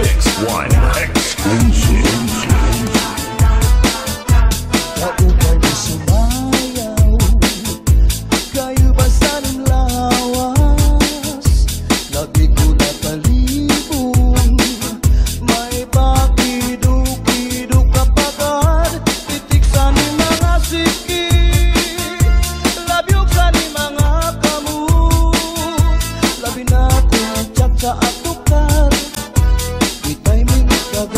Mix One exclusive. Kaupay mo sumayaw, kayo ba sanang lawas? Lagi ko napalibong, may pakiduk-iduk kapagad. Titik sa ni mga sikit, labyog sa ni mga kamot. Labi na kong tsak sa atukar, itay may kagad.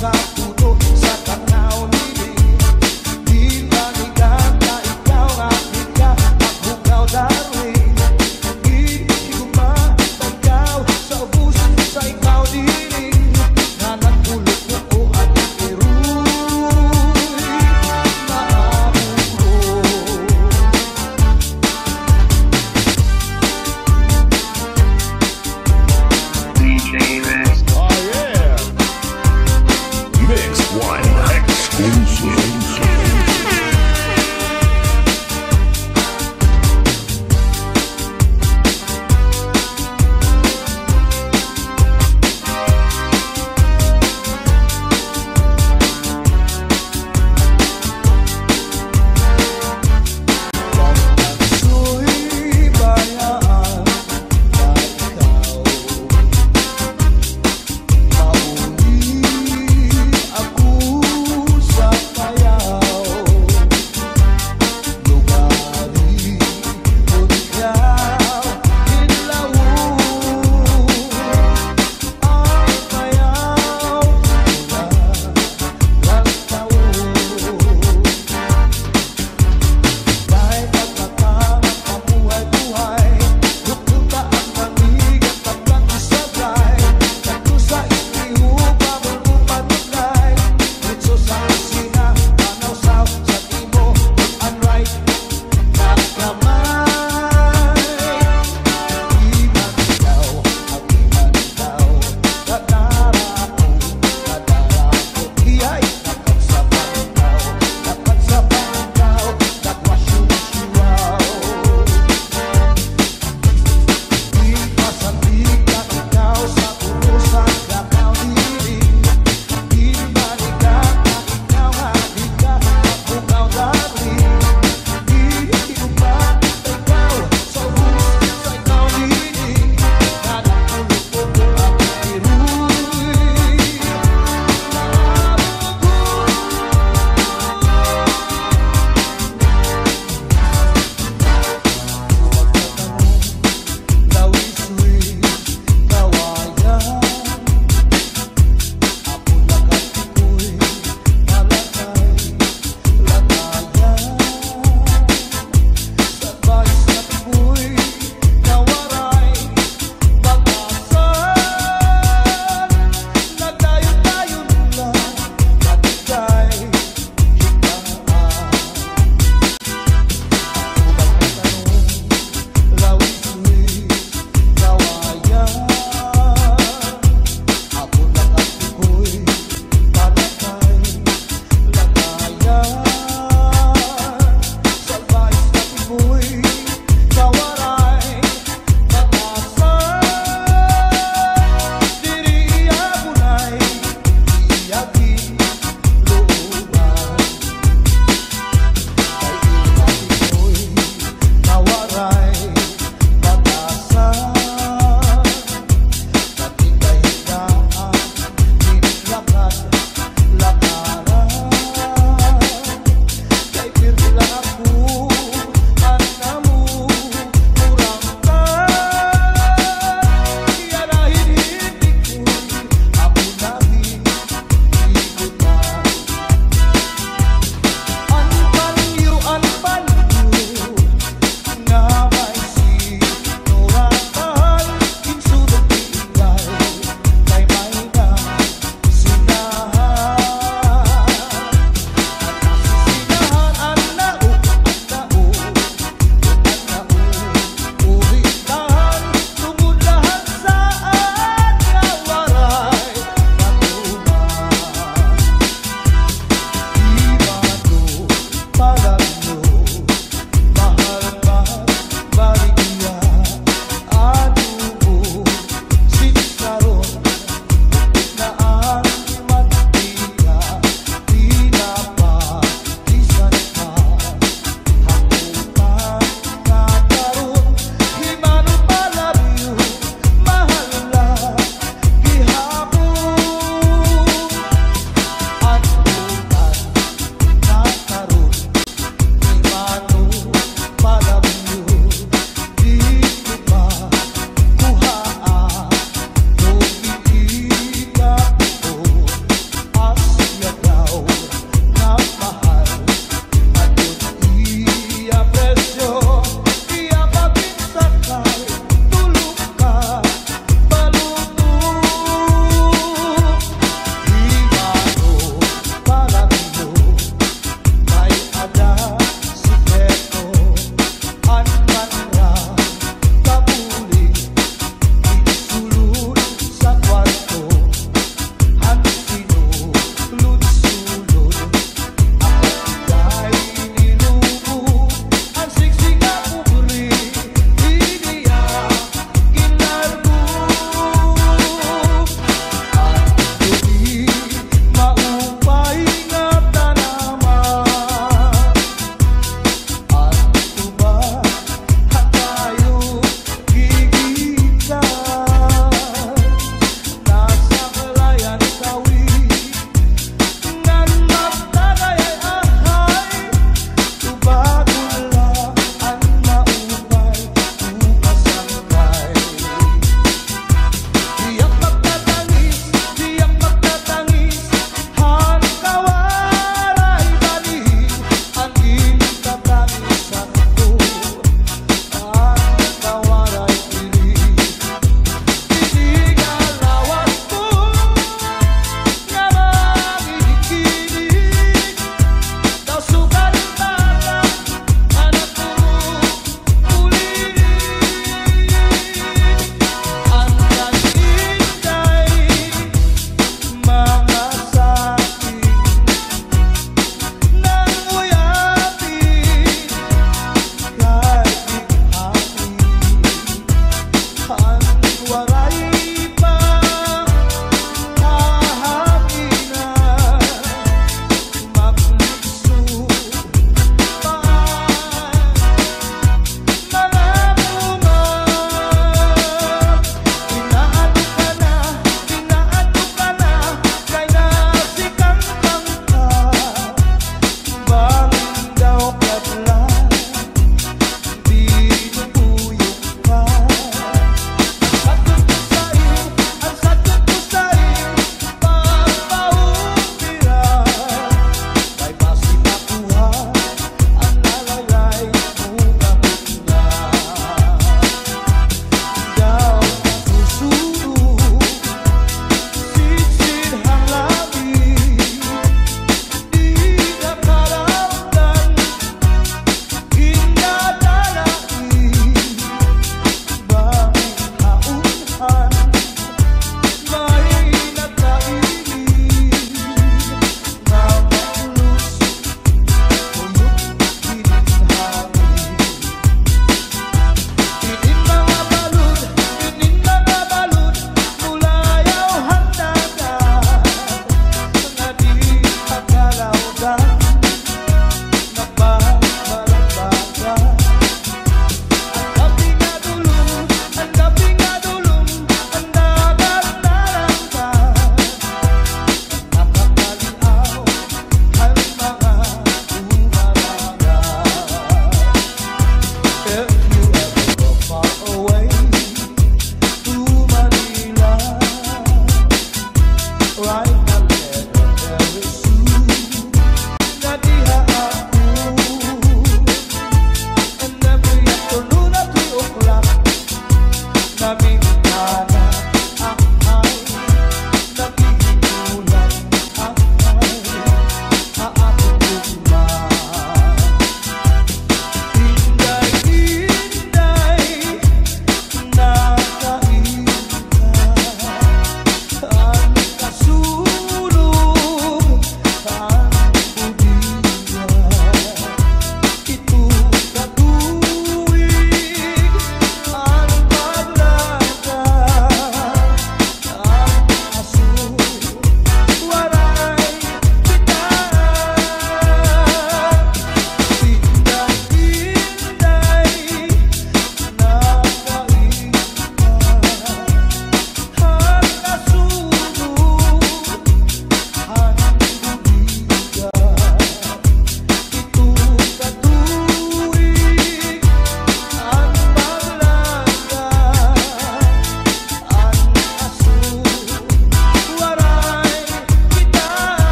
sa puno, sa tanaw nili. Di panigan na ikaw aking ka, magbukaw darling. Di kumatagaw sa ubus, sa ikaw diling. Na nagulog ko at iruy, maamuro. DJ Rex. Oh yeah. Mix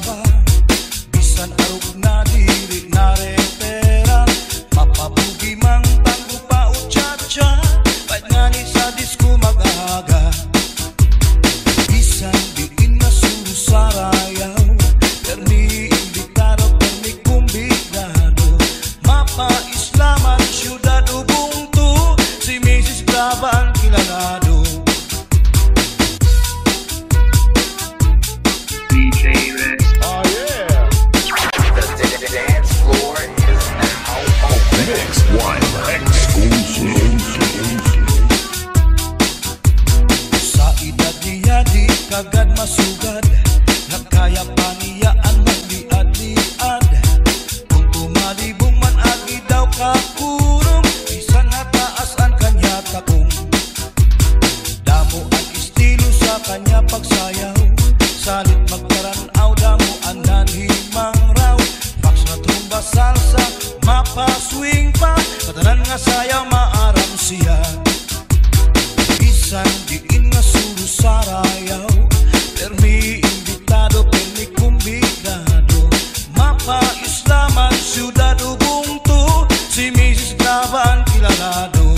esklaba, bisan arog na diri na repera, mapabugi mang tango pa o cha-cha, kahit nga ni sa disco mag-aga. Bisan diin na surusarayaw, perni imbitado, perni kumbigado, mapa-islaman, syudad Ubuntu, si Mrs. Esklaba ang kilalado. Mix One exclusive. Sa edad niya di kagad masugad, nagkaya pa niya ang magliad-liad. Kung tumalibong man agi daw kakurong, bisan nataas ang kanya takong. Damo ang estilo sa kanya pagsayaw, salit magkaranaw, damo ang nanhimang raw. Fax na trumba, salsa, mapa swing pa, katanan nga sayaw maaram siya. Bisan diin nga surusarayaw, permi imbitado, permi kumbigado, mapa-islaman, syudad Ubuntu, si Mrs. Esklaba ang kilalado.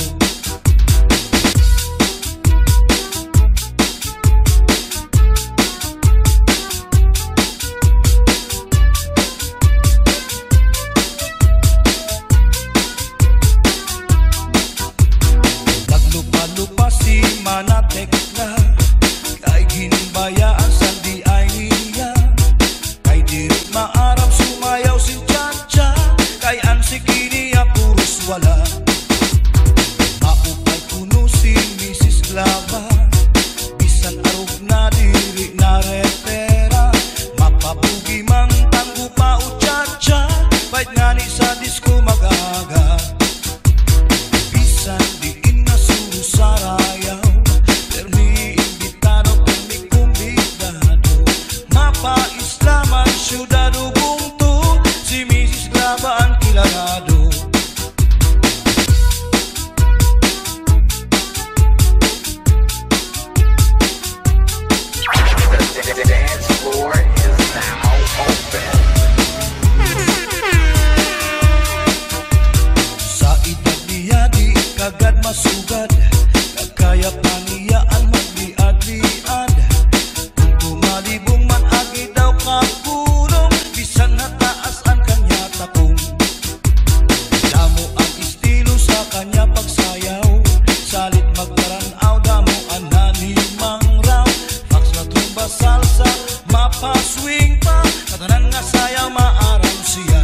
Naglupa-lupa si Manatekla, kay ginbayaan sandi ay niya, kay diri maaram sumayaw si cha-cha, kay ang sikiniya puros wala. Maupay kuno si Mrs. Esklaba, bisan arog na diri na repera, mapabugi mang tango pa o cha-cha, kahit nga ni sa disco mag-aga. Bisan diin na surusarayaw, permi imbitado, permi kumbigado, mapa-islaman, syudad Ubuntu, si Mrs. Esklaba ang kilalado. Sa edad niya di kagad masugad, nagkaya pa niya ang magliad-liad. Kung tumalibong man agi daw kakulong, bisan nataas ang kanya takong. Damo ang estilo sa kanya pagsayaw, salit magkaranaw, damo ang nanhimang raw. Fax na trumba, salsa, mapa swing pa, katanan nga sayaw maaram siya.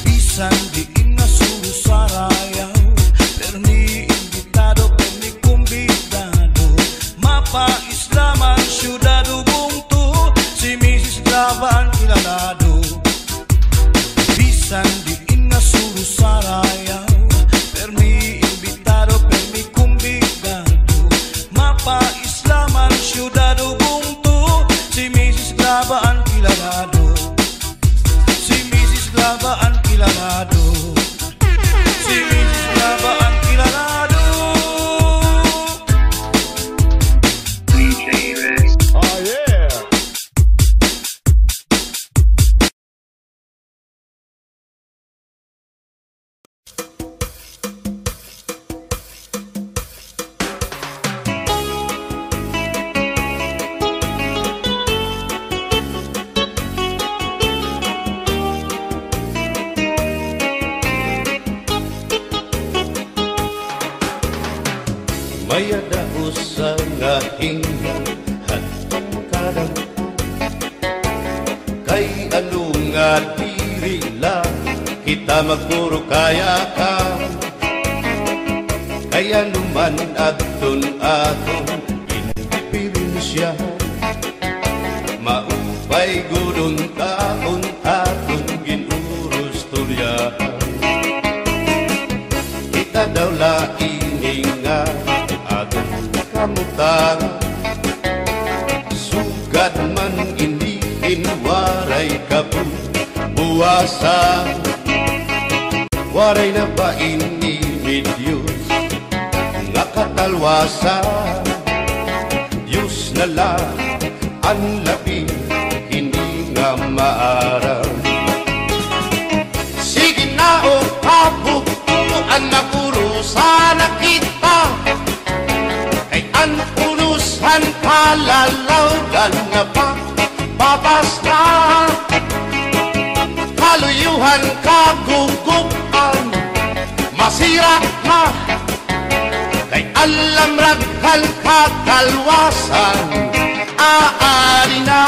Bisan diin na surusarayaw, perni imbitado, perni kumbigado, mapa-islaman, syudad Ubuntu, si Mrs. Esklaba ang kilalado. Bisan diin na surusarayaw, permi imbitado, permi kumbigado, mapa-islaman, syudad Ubuntu, si Mrs. Esklaba ang kilalado. Si Mrs. Esklaba ang kilalado. Si Mrs. Esklaba ang kilalado. Oh yeah. Mayada usa nga hinga hatong kadang, kay ano nga diri lang kita magpuro kaya ka, kaya numan aton indipirensya, maupay gudon taon aton ginurus turyahan. Kita daw laing nga kamutan, sugad man inihin waray kabuwasan, waray na ba inimidyos nga katalwasan. Diyos na lang ang labi, hindi maarang. Sige na o kabukuan na kurusan na kita, kay ang urusan kalalawgan na papas na. Kaluyuhan kagugupan, masira na, kay alam raghal kakalwasan, aari na.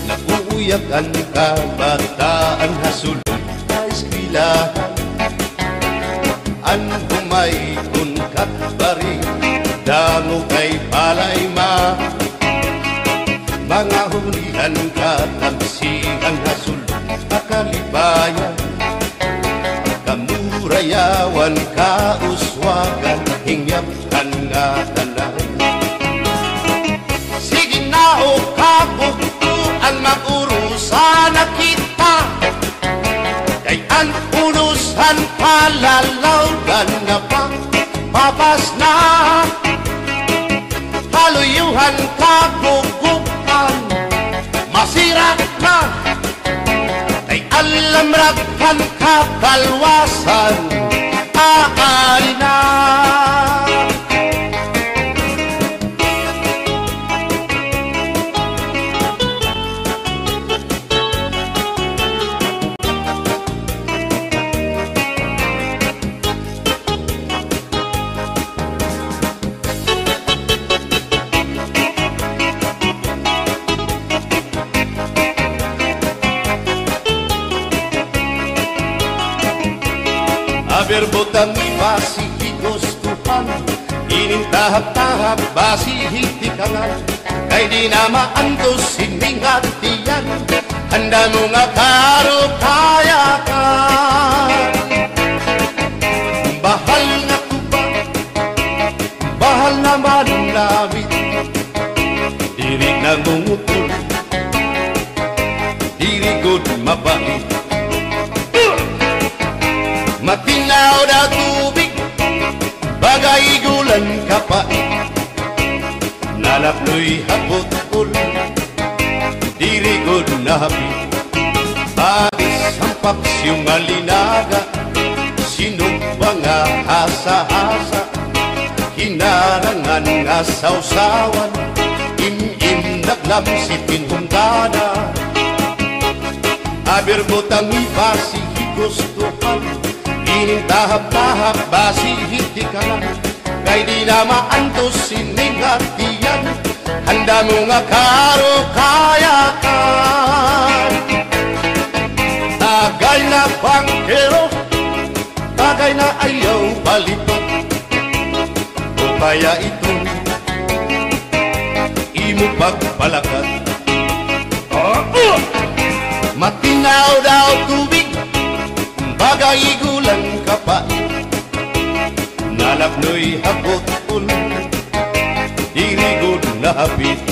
Nakuuyak ang kabataan hasulong sa eskwelahan, ang humay kun katbari, damo kay palay ma. Mga hunihan katamsihan hasulong kakalibayan, kamurayawan kauswagan, hingyapkan nga tanay. Sige na o kabuktuan magurusan na kita, kay ang urusan palalawgan na papas na. Kaluyuhan kagugupan, masira na, kay alam raghal kakalwasan, aari na. Berbotang basi higustuhan, inintahap-tahap basi hitikangan, kay di na maantos hindi ngatiyan, handa mo nga karo kayakan. Bahal na kuba, bahal naman namin, diri na ngumukul, diri good mabait. Matinaw na tubig, bagay gulan kapait, nalapnoy hapot-ul, dirigod na hapit. Abis ang paksyong alinaga, sinubang nga hasa-hasa, hinarangan nga sausawan, im-im naglamsitin hundana. Abirbotang ibasi higustuhan, inintahap-tahap basi hitikangan, kay di na maantos siningatiyan, handa mo nga karo kayakan. Tagay na bangkero, tagay na ayaw balitot, o kaya ito imo pagpalakat. Matinaw daw tubig, bagay gulang kapait, nalapnoy hapot-ul, dirigod na hapit.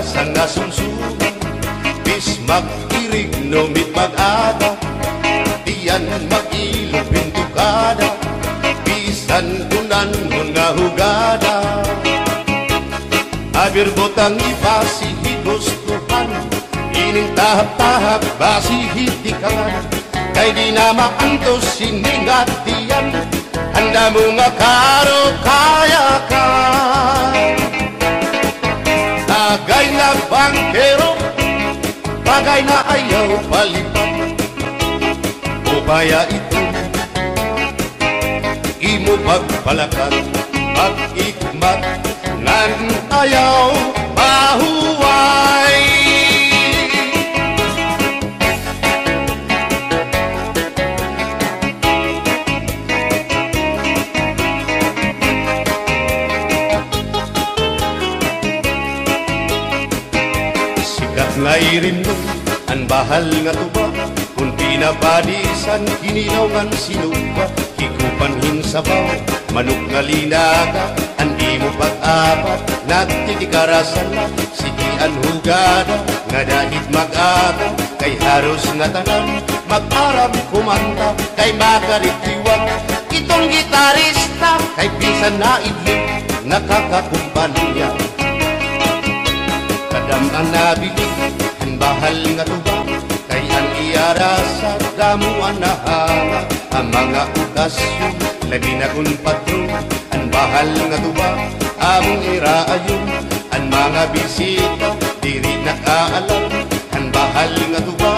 Sang asumsuman, bis mag-irig numit mag-ada, tiyan mag-ilog pintukada, bisan kunan nga hugada. Abirbotang ibasi higustuhan, inintahap-tahap basi hitikangan, kay di na maantos siningatiyan, handa mo nga karo kayakan. Bagay na bangkero, bagay na ayaw palipat, o kaya ito imo pagpalakat, pag-ikmat ngan ayaw mahuway. An bahal nga tuba, kung pinapadisan, kinilaw nga sinuba, hikupanhin sabaw, manok nga linaga, andi mo pag-apat, nagtitikarasan na, sige an hugada, nga dahit mag-aga, kay haros nga tanan, mag-aram kumanta, kay makalitiwag, itong gitarista, kay pisan na idlip, nakakakumpanya. Kadam ang nabilig, ang bahal nga tuba, kay ang iarasa, damuan na hanga, ang mga okasyon, labi na kung patron, ang bahal nga tuba, among iraayon, ang mga bisita, diri nakaalam, ang bahal nga tuba,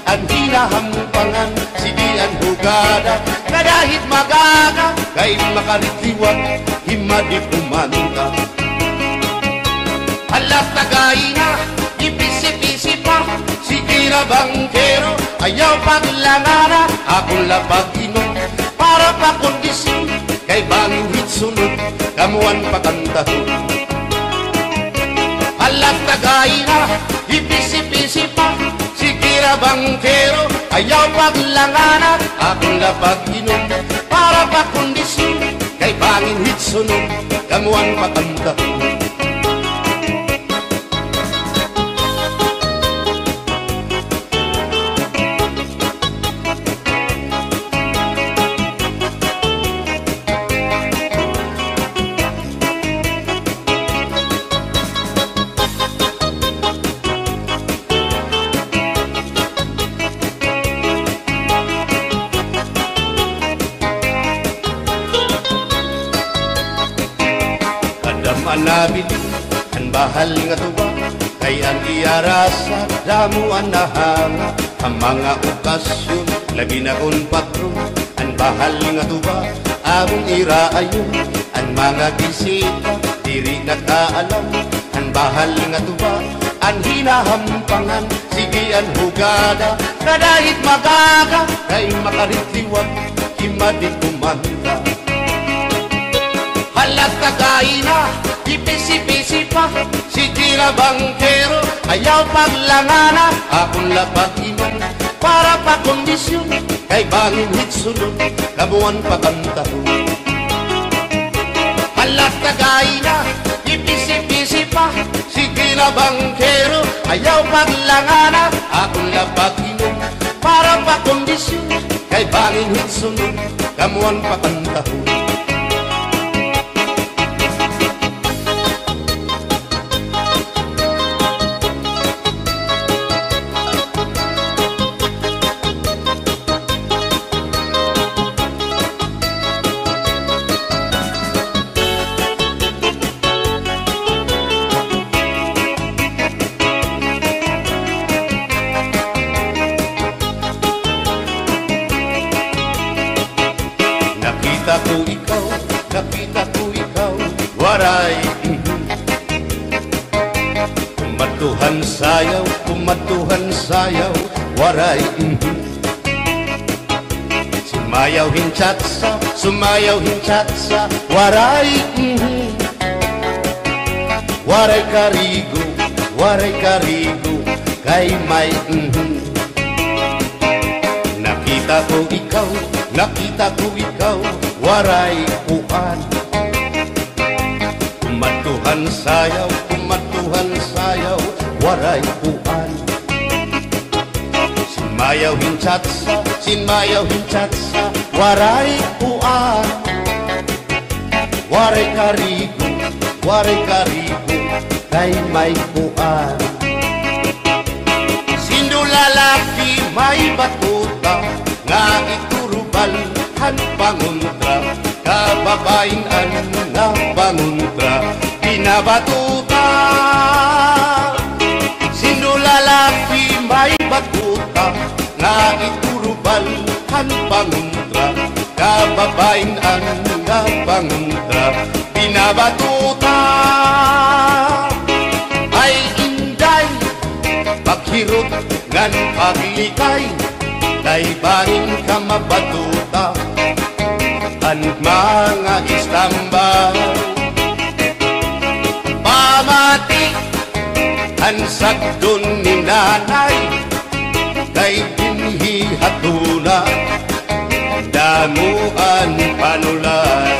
ang hinahampangan, sige ang hugada, kadahit magaga, kay makaritiwag, himadi kumanta. Alat tagay na, ipisi-pisi pa, sige na bangkero, ayaw paglangana, akong lapag-inom, para pa kondisyon, kay bangin hitsunod, kamuan pakantahon. Alat tagay na, ipisi-pisi pa, sige na bangkero, ayaw paglangana, akong lapag-inom, para pa kondisyon, kay bangin hitsunod, kamuan pakantahon. Nabili, ang bahal nga tuwa, kay ang iarasa, damuan na hanga, ang mga okasyon, labi na kung patron, ang bahal nga tuwa, among iraayon, ang mga bisita, diri nakaalam, ang bahal nga tuwa, ang hinahampangan, sige ang hugada, kadahit magaga, kay makaritiwag, himadi kumanta. Halat tagay na, ipisi-pisi pa, sige na bangkero, ayaw paglangana, akong lapag-iman, para pa kondisyon, kay bangin hitsunod, kabuan pakantahon. Halat tagay na, ipisi-pisi pa, sige na bangkero, ayaw paglangana, akong lapag-iman, para pa kondisyon, kay bangin hitsunod, kamuan pakantahon. Nakita ko ikaw, waray kumatuhan sayaw, waray sumayaw hinchatsa, waray waray karigo, kay may Nakita ko ikaw, waray uan, kumatuhan sayaw, waray uan. Sinmayaw hinchatsa, waray uan, waray karigo, kay may uan. Sindulalaki may batuta, nga iturubal han panguntra, kababayan nga panguntra, pinabatuta. Sindulalaki may batuta, nga iturubal han panguntra, kababayan nga panguntra, pinabatuta. Ay inday, paghirot ngan paglikay, kay bangin ka mabatuta, ang mga istamba. Pamati ang sagdon ni nanay, damuan panulay.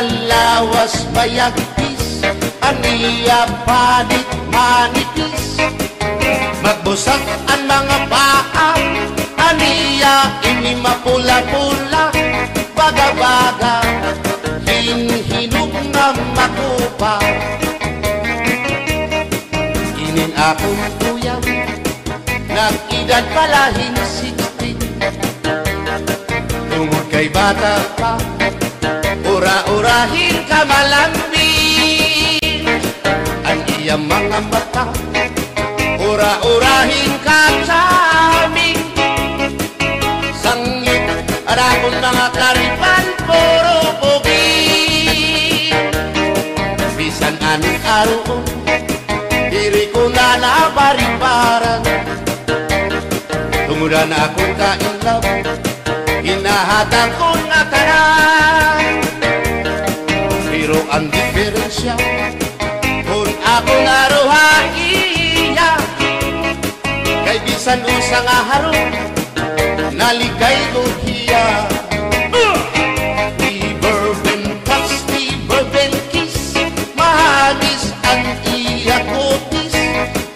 Lawas bayagpis, aniya panit manipis, magbusag ang mga paa, aniya ini mapula-pula, baga-baga, hinhinog na makupa. Inin akong kuya, nag-edad palahin 16, tungod kay bata pa, ura-urahin ka malambing ang iyang mga mata, ura-urahin ka saming sangit at akong mga karipan puro pogi. Bisan anong araw diri ko na nabariparan, tumuda na akong kainlaw, hinahatang ko na tanan. Pero ang diferensya kung ako naruhaiya, kay bisan usang aharong naligay ko hiya. Never been touched, never been kissed, mahagis ang iya kutis,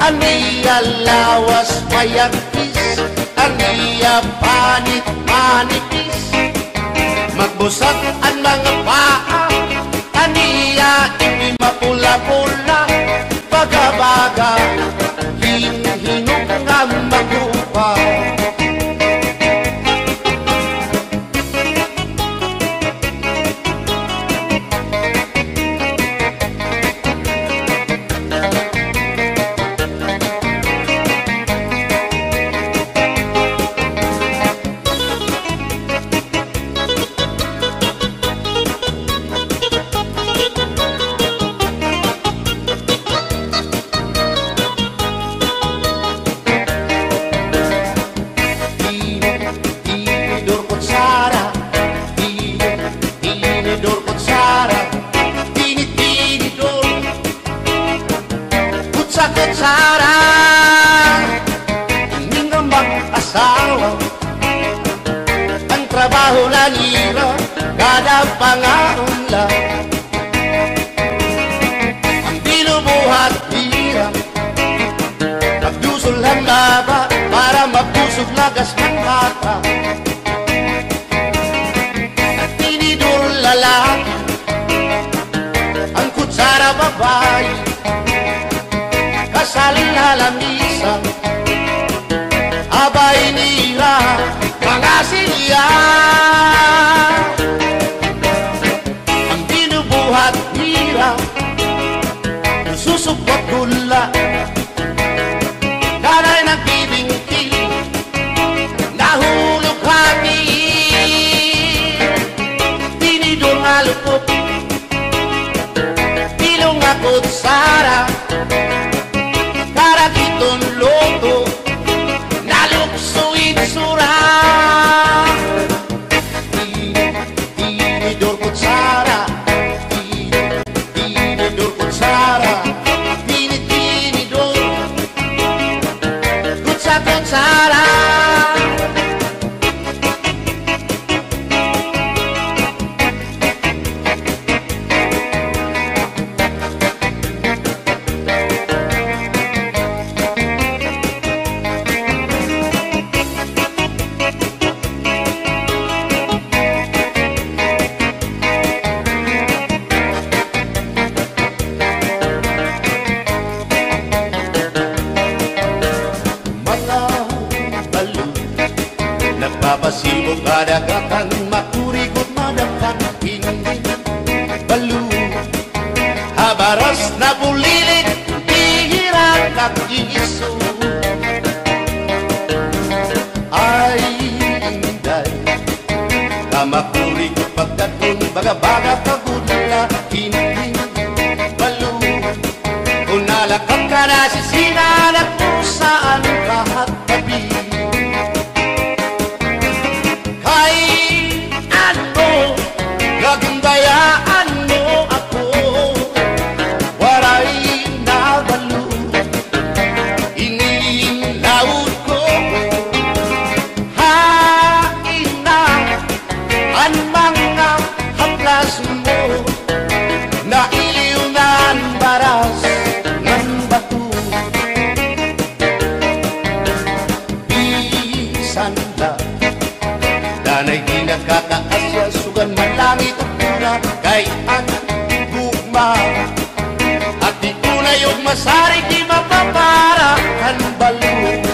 ang iya lawas mayagkis, ang iya panit manipis, magbusag ang mga paa, aniya ini mapula-pula, baga-baga, hinhinog nga magupa. Kutsara, hindi nga mag-asawa, ang trabaho na nila, kada pangaunla, ang binubuhat nila, nagdusol ang laba, para mabusog lagas ng bata, at tinidur lalaki, ang kutsara babae, kasal halamisa, abay nila mga silya, ang binubuhat nila, susupot gula, kanay nagbibingti, nahulog hati, tinidor nga lupot, pilong nga kutsara, karakitong loto, naluksuin sura. Tinidor kutsara, tinidor kutsara, tinidor kutsara. kadagatan makurigot madaptan hindi balu habaras na bulilit bihira kag-iso ay inday kamakurigot pagdaton baga-baga kagudla hindi balu unalakap ka na sisinalat kung saan kahat tabi gagandayaan mo ako waray na balo inilaot ko hain na ang mga haplas mo na iliw ng baras ng bato bisan na danay di nakakaasya sugan man langit at pura kay ang gugma at di tunay og masari di mapapara ang balo